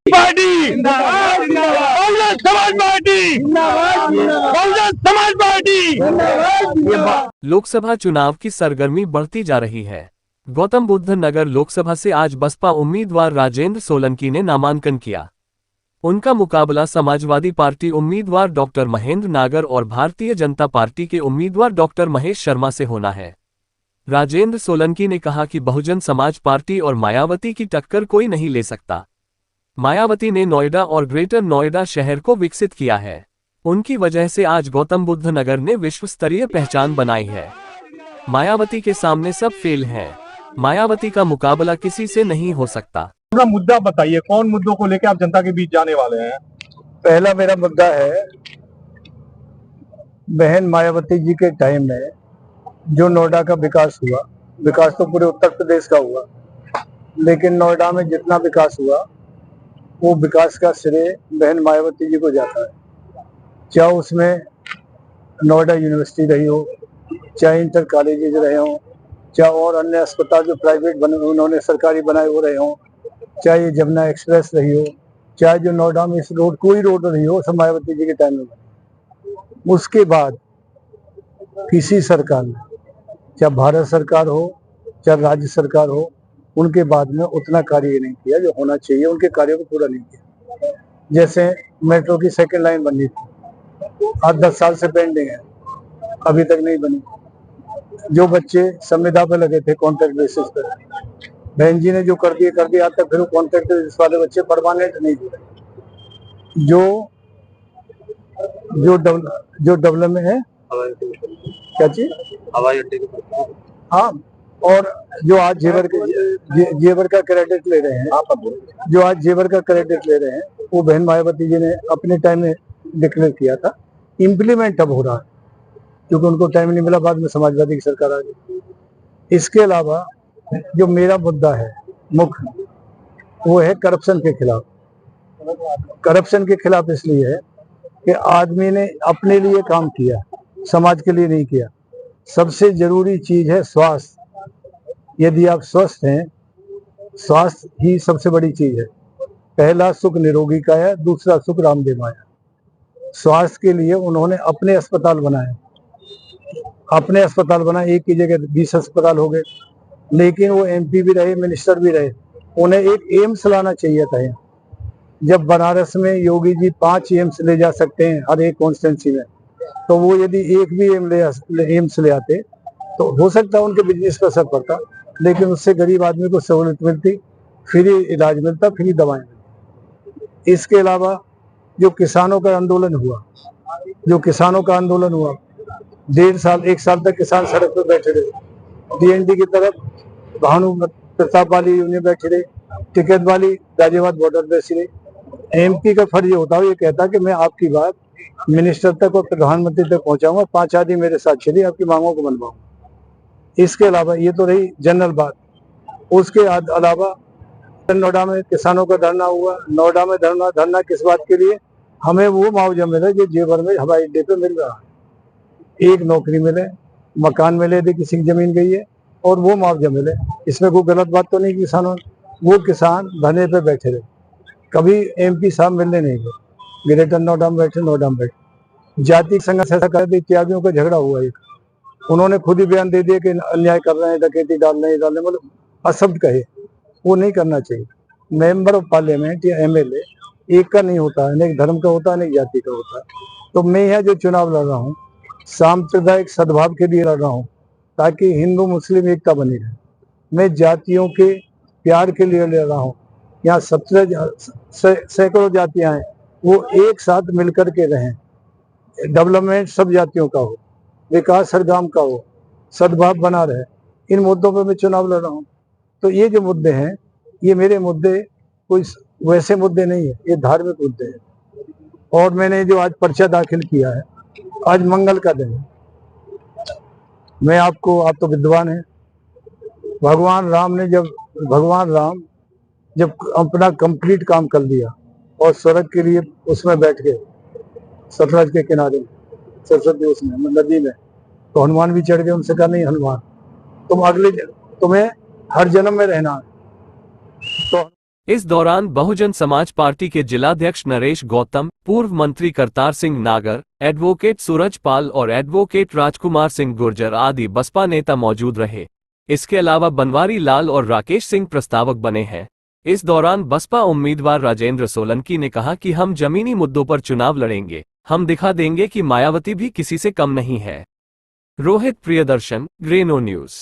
Party Congress समाज party Congress समाज party. Lok Sabha चुनाव की सरगर्मी बढ़ती जा रही है। गौतम बुद्ध नगर लोकसभा से आज बसपा उम्मीदवार राजेंद्र सोलंकी ने नामांकन किया। उनका मुकाबला समाजवादी पार्टी उम्मीदवार डॉक्टर महेंद्र नागर और भारतीय जनता पार्टी के उम्मीदवार डॉक्टर महेश शर्मा से होना है। राजेंद्र सोलंकी ने कहा कि बहुजन समाज पार्टी और मायावती की टक्कर कोई नहीं ले सकता। मायावती ने नोएडा और ग्रेटर नोएडा शहर को विकसित किया है। उनकी वजह से आज गौतम बुद्ध नगर ने विश्व स्तरीय पहचान बनाई है। मायावती के सामने सब फेल हैं। मायावती का मुकाबला किसी से नहीं हो सकता। अपना मुद्दा बताइए, कौन मुद्दों को लेकर आप जनता के बीच जाने वाले हैं? पहला मेरा मुद्दा है, बहन मायावती जी के टाइम में जो नोएडा का विकास हुआ, विकास तो पूरे उत्तर प्रदेश का हुआ, लेकिन नोएडा में जितना विकास हुआ वो विकास का श्रेय बहन मायावती जी को जाता है। चाहे उसमें नोएडा यूनिवर्सिटी रही हो, चाहे इंटर कॉलेजेज रहे हों, चाहे और अन्य अस्पताल जो प्राइवेट बने उन्होंने सरकारी बनाए हो रहे हों, चाहे ये जमुना एक्सप्रेस रही हो, चाहे जो नोएडा में इस रोड कोई रोड रही हो, सब मायावती जी के टाइम में बनी। उसके बाद किसी सरकार ने, चाहे भारत सरकार हो चाहे राज्य सरकार हो, उनके बाद में उतना कार्य नहीं किया जो होना चाहिए, उनके कार्यों को पूरा नहीं किया। जैसे मेट्रो की सेकंड लाइन बननी थी, आज 10 साल से पेंडिंग है, अभी तक नहीं बनी। जो बच्चे संविदा पे लगे थे कॉन्ट्रैक्ट बेसिस पर, बहन जी ने जो कर दिया आज तक फिर वो कॉन्ट्रैक्ट बेसिस वाले बच्चे परमानेंट नहीं जुड़े। जो डेवलपमेंट है, क्या चीज, हवाई अड्डे के, हाँ, और जो आज जेवर का क्रेडिट ले रहे हैं, जो आज जेवर का क्रेडिट ले रहे हैं, वो बहन मायावती जी ने अपने टाइम में डिक्लेयर किया था। इम्प्लीमेंट अब हो रहा है क्योंकि उनको टाइम नहीं मिला, बाद में समाजवादी की सरकार आ गई। इसके अलावा जो मेरा मुद्दा है मुख्य, वो है करप्शन के खिलाफ। करप्शन के खिलाफ इसलिए है कि आदमी ने अपने लिए काम किया, समाज के लिए नहीं किया। सबसे जरूरी चीज है स्वास्थ्य। यदि आप स्वस्थ हैं, स्वास्थ्य ही सबसे बड़ी चीज है। पहला सुख निरोगी काया, दूसरा सुख रामदेव आया। स्वास्थ्य के लिए उन्होंने अपने अस्पताल बनाए, एक की जगह 20 अस्पताल हो गए। लेकिन वो एमपी भी रहे, मिनिस्टर भी रहे, उन्हें एक एम्स लाना चाहिए था यहाँ। जब बनारस में योगी जी 5 एम्स ले जा सकते हैं हर एक कॉन्स्टिट्यूंसी में, तो वो यदि एक भी एम्स ले आते तो हो सकता है उनके बिजनेस पर असर पड़ता, लेकिन उससे गरीब आदमी को सहूलियत मिलती, फ्री इलाज मिलता, फ्री दवाएं मिलती। इसके अलावा जो किसानों का आंदोलन हुआ, 1 साल तक किसान सड़क पर बैठे रहे। डीएनडी की तरफ भानु प्रताप वाली यूनियन बैठी रही, टिकट वाली गाजियाबाद बॉर्डर बैठी रही। एमपी का फर्ज होता है, ये कहता कि मैं आपकी बात मिनिस्टर तक और प्रधानमंत्री तक पहुंचाऊंगा, 5 आदमी मेरे साथ चलिए, आपकी मांगों को मनवाऊंगा। इसके अलावा ये तो रही जनरल बात। उसके अलावा नोएडा में किसानों का धरना हुआ। नोएडा में धरना किस बात के लिए? हमें वो मुआवजा मिले जो जेवर में हवाई अड्डे पे मिल रहा है। एक नौकरी मिले, मकान मिले यदि किसी की जमीन गई है, और वो मुआवजा मिले। इसमें कोई गलत बात तो नहीं। किसानों, वो किसान धरने पे बैठे रहे, कभी एमपी साहब मिलने नहीं गए। ग्रेटर नोएडा में बैठे। जाति संघर्ष ऐसा कर दी, त्यागियों का झगड़ा हुआ एक, उन्होंने खुद ही बयान दे दिया कि अन्याय कर रहे हैं, डकैती डाल रहे हैं, मतलब अशब्द कहे। वो नहीं करना चाहिए। मेंबर ऑफ पार्लियामेंट या एमएलए एक का नहीं होता है, अनेक धर्म का होता है, अनेक जाति का होता है। तो मैं यहाँ जो चुनाव लड़ रहा हूँ, सांप्रदायिक सद्भाव के लिए लड़ रहा हूँ, ताकि हिंदू मुस्लिम एकता बनी रहे। मैं जातियों के प्यार के लिए लड़ रहा हूँ। यहाँ 17 सैकड़ों जातियां हैं, वो एक साथ मिलकर के रहें। डेवलपमेंट सब जातियों का हो, विकास हर गांव का हो, सद्भाव बना रहे। इन मुद्दों पर मैं चुनाव लड़ रहा हूँ। तो ये जो मुद्दे हैं, ये मेरे मुद्दे कोई वैसे मुद्दे नहीं है, ये धार्मिक मुद्दे हैं। और मैंने जो आज पर्चा दाखिल किया है, आज मंगल का दिन है। आप तो विद्वान हैं। भगवान राम जब अपना कंप्लीट काम कर लिया और स्वर्ग के लिए उसमें बैठ गए, सतलज के किनारे, सरस्वती उसमें नदी में, तो हनुमान भी चढ़ गए। उनसे कहा नहीं हनुमान, तुम्हें हर जन्म में रहना है। तो इस दौरान बहुजन समाज पार्टी के जिलाध्यक्ष नरेश गौतम, पूर्व मंत्री करतार सिंह नागर, एडवोकेट सूरज पाल और एडवोकेट राजकुमार सिंह गुर्जर आदि बसपा नेता मौजूद रहे। इसके अलावा बनवारी लाल और राकेश सिंह प्रस्तावक बने हैं। इस दौरान बसपा उम्मीदवार राजेंद्र सोलंकी ने कहा कि हम जमीनी मुद्दों पर चुनाव लड़ेंगे, हम दिखा देंगे कि मायावती भी किसी से कम नहीं है। रोहित प्रियदर्शन, ग्रेनो न्यूज।